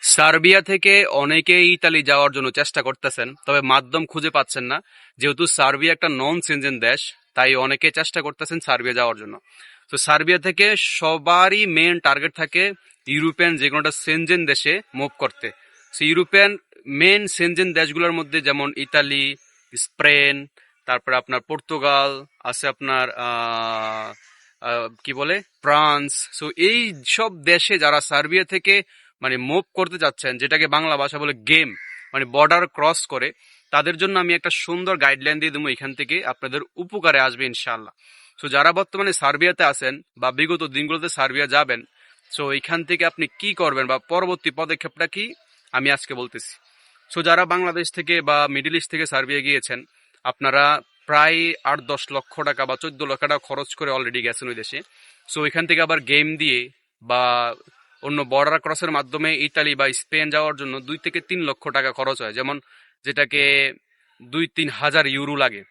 Serbia থেকে অনেকেই Italy যাওয়ার জন্য চেষ্টা করতেছেন, তবে মাধ্যম খুঁজে পাচ্ছেন না। যেহেতু সার্বিয়া একটা নন সেনজেন দেশ, তাই অনেকে চেষ্টা করতেছেন সার্বিয়া যাওয়ার জন্য। তো সার্বিয়া থেকে সবারই মেন টার্গেট থাকে ইউরোপিয়ান যে কোনোটা সেনজেন দেশে মুভ করতে। ইউরোপিয়ান মেন সেনজেন দেশগুলোর মধ্যে যেমন ইতালি, স্পেন, তারপরে আপনার পর্তুগাল আছে, আপনার কি বলে ফ্রান্স। সো এই সব দেশে যারা সার্বিয়া থেকে মানে মুভ করতে যাচ্ছেন, যেটাকে বাংলা ভাষা বলে গেম, মানে বর্ডার ক্রস করে, তাদের জন্য আমি একটা সুন্দর গাইডলাইন দিয়ে দেবো, এখান থেকে আপনাদের উপকারে আসবে ইনশাআল্লাহ। সো যারা বর্তমানে সার্বিয়াতে আছেন বা বিগত দিনগুলোতে সার্বিয়া যাবেন, সো এখান থেকে আপনি কি করবেন বা পরবর্তী পদক্ষেপটা কি আমি আজকে বলতেছি। সো যারা বাংলাদেশ থেকে বা মিডল ইস্ট থেকে সার্বিয়া গিয়েছেন, আপনারা প্রায় 8-10 লক্ষ টাকা বা 14 লক্ষ টাকা খরচ করে অলরেডি গেছেন ওই দেশে। সো এখান থেকে আবার গেম দিয়ে বা অন্য বর্ডার ক্রসের মাধ্যমে ইতালি বা স্পেন যাওয়ার জন্য 2 থেকে 3 লক্ষ টাকা খরচ হয়, যেমন যেটাকে 2-3 হাজার ইউরো লাগে।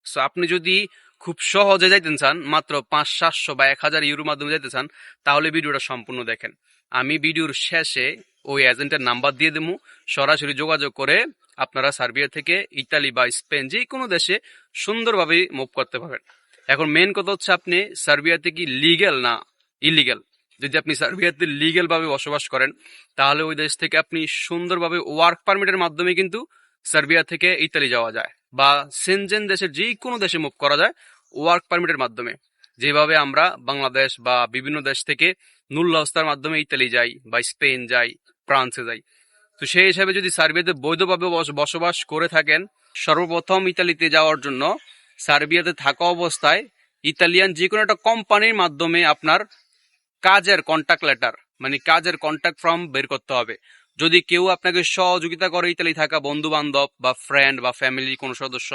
সো আপনি যদি খুব সহজে যাইতে চান, মাত্র 500-700 বা 1000 ইউরোর মাধ্যমে যেতে চান, তাহলে ভিডিওটা সম্পূর্ণ দেখেন। আমি ভিডিওর শেষে ওই এজেন্টের নাম্বার দিয়ে দেবো, সরাসরি যোগাযোগ করে আপনারা সার্বিয়া থেকে ইতালি বা স্পেন যে কোনো দেশে সুন্দরভাবে মুভ করতে পারবেন। এখন মেন কথা হচ্ছে আপনি সার্বিয়াতে কি লিগ্যাল না ইলিগ্যাল। যদি আপনি সার্বিয়াতে লিগ্যাল ভাবে বসবাস করেন, তাহলে ওই দেশ থেকে আপনি সুন্দরভাবে ওয়ার্ক পারমিটের মাধ্যমে কিন্তু সার্বিয়া থেকে ইতালি যাওয়া যায়, বা সেনজেন দেশের যে কোনো দেশে মুভ করা যায় ওয়ার্ক পারমিটের মাধ্যমে। যেভাবে আমরা বাংলাদেশ বা বিভিন্ন দেশ থেকে নুল্লাহস্তার মাধ্যমে ইতালি যাই বা স্পেন যাই, ফ্রান্সে যাই। তো সেই হিসাবে যদি সার্বিয়াতে বৈধভাবে বসবাস করে থাকেন, সর্বপ্রথম ইতালিতে যাওয়ার জন্য সার্বিয়াতে থাকা অবস্থায় ইতালিয়ান যে কোনো একটা কোম্পানির মাধ্যমে আপনার কাজের কন্ট্যাক্ট লেটার, মানে কাজের কন্ট্যাক্ট ফর্ম বের করতে হবে। যদি কেউ আপনাকে সহযোগিতা করে, ইতালি থাকা বন্ধু বান্ধব বা ফ্রেন্ড বা ফ্যামিলি কোনো সদস্য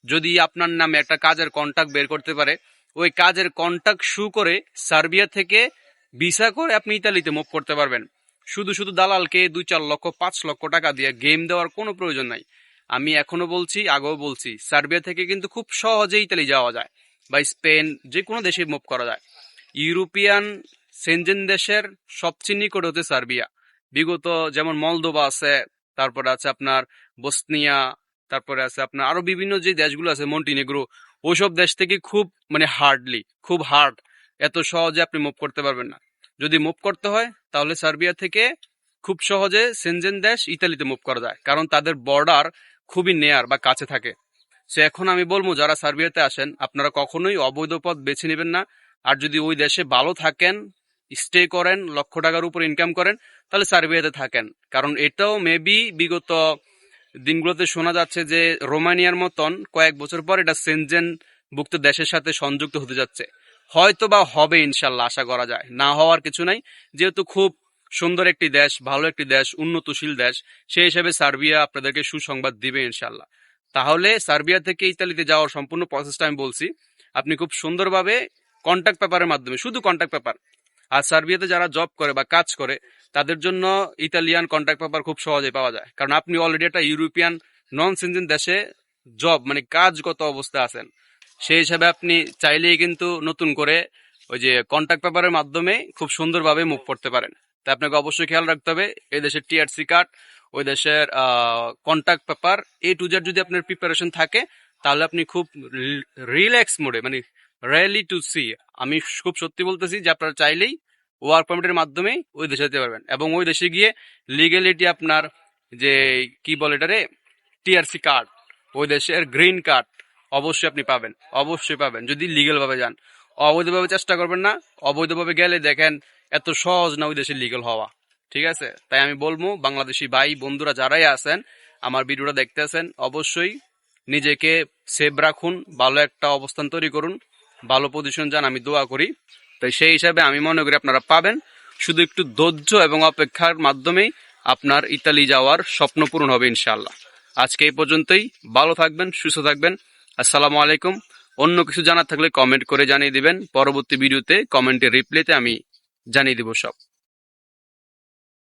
যদি আপনার নামে একটা কাজের কন্ট্যাক্ট বের করতে পারে, ওই কাজের কন্ট্যাক্ট শু করে সার্বিয়া থেকে ভিসা করে আপনি ইতালিতে মুভ করতে পারবেন। শুধু শুধু দালালকে 2-4 লক্ষ 5 লক্ষ টাকা দিয়ে গেম দেওয়ার কোনো প্রয়োজন নাই। আমি এখনো বলছি, আগেও বলছি, সার্বিয়া থেকে কিন্তু খুব সহজে ইতালি যাওয়া যায় বা স্পেন যে কোনো দেশে মুভ করা যায়। ইউরোপিয়ান সেনজেন দেশের সবচেয়ে নিকট হতে সার্বিয়া। বিগত যেমন মলদোভা আছে, তারপরে আছে আপনার বসনিয়া, তারপরে আছে আপনার আরো বিভিন্ন যে দেশগুলো আছে, মন্টিনেগ্রো, ওইসব দেশ থেকে খুব মানে খুব হার্ড, এত সহজে আপনি মুভ করতে পারবেন না। যদি মুভ করতে হয় তাহলে সার্বিয়া থেকে খুব সহজে সেনজেন দেশ ইতালিতে মুভ করা যায়, কারণ তাদের বর্ডার খুবই নেয়ার বা কাছে থাকে। সো এখন আমি বলবো, যারা সার্বিয়াতে আসেন আপনারা কখনোই অবৈধ পথ বেছে নেবেন না। আর যদি ওই দেশে ভালো থাকেন, স্টে করেন, লক্ষ টাকার উপর ইনকাম করেন, তাহলে সার্বিয়াতে থাকেন। কারণ এটাও মেবি বিগত দিনগুলোতে শোনা যাচ্ছে যে রোমানিয়ার মতন কয়েক বছর পর এটা সেনজেন ভুক্ত দেশের সাথে সংযুক্ত হতে যাচ্ছে। হয়তো বা হবে, ইনশাল্লাহ আশা করা যায়, না হওয়ার কিছু নাই। যেহেতু খুব সুন্দর একটি দেশ, ভালো একটি দেশ, উন্নতশীল দেশ, সেই হিসেবে সার্বিয়া আপনাদেরকে সুসংবাদ দিবে ইনশাল্লাহ। তাহলে সার্বিয়া থেকে ইতালিতে যাওয়ার সম্পূর্ণ প্রসেসটা আমি বলছি। আপনি খুব সুন্দরভাবে কন্ট্যাক্ট পেপারের মাধ্যমে, শুধু কন্ট্যাক্ট পেপার, আর সার্বিয়াতে যারা জব করে বা কাজ করে তাদের জন্য ইতালিয়ান কন্ট্যাক্ট পেপার খুব সহজে পাওয়া যায়, কারণ আপনি অলরেডি একটা ইউরোপিয়ান নন সেনজেন দেশে জব মানে কাজগত অবস্থায় আছেন। সেই হিসাবে আপনি চাইলেই কিন্তু নতুন করে ওই যে কন্ট্যাক্ট পেপারের মাধ্যমে খুব সুন্দরভাবে মুভ করতে পারেন। তাই আপনাকে অবশ্যই খেয়াল রাখতে হবে এই দেশের টিআরসি কার্ড, ওই দেশের contact paper, A to Z যদি আপনার প্রিপারেশন থাকে, তাহলে আপনি খুব রিল্যাক্স মোডে, মানে রেলি টু সি, আমি খুব সত্যি বলতেছি যে আপনারা চাইলেই ওয়ার্ক পারমিটের মাধ্যমে ওই দেশে যেতে পারবেন, এবং ওই দেশে গিয়ে লিগ্যালিটি আপনার যে কি বলে এটারে টিআরসি কার্ড, ওই দেশের গ্রিন কার্ড অবশ্যই আপনি পাবেন, অবশ্যই পাবেন যদি লিগ্যাল ভাবে যান। অবৈধভাবে চেষ্টা করবেন না। অবৈধভাবে গেলে দেখেন এত সহজ না ওই দেশে লিগ্যাল হওয়া, ঠিক আছে? তাই আমি বলবো, বাংলাদেশি ভাই বন্ধুরা যারাই আছেন আমার ভিডিওটা দেখতে আছেন, অবশ্যই নিজেকে সেভ রাখুন, ভালো একটা অবস্থান তৈরি করুন, ভালো পজিশন যান, আমি দোয়া করি। তাই সেই হিসাবে আমি মনে করি আপনারা পাবেন। শুধু একটু ধৈর্য এবং অপেক্ষার মাধ্যমেই আপনার ইতালি যাওয়ার স্বপ্ন পূরণ হবে ইনশাআল্লাহ। আজকে এই পর্যন্তই। ভালো থাকবেন, সুস্থ থাকবেন। আসসালামু আলাইকুম। অন্য কিছু জানার থাকলে কমেন্ট করে জানিয়ে দিবেন, পরবর্তী ভিডিওতে কমেন্টের রিপ্লাইতে আমি জানিয়ে দিব সব।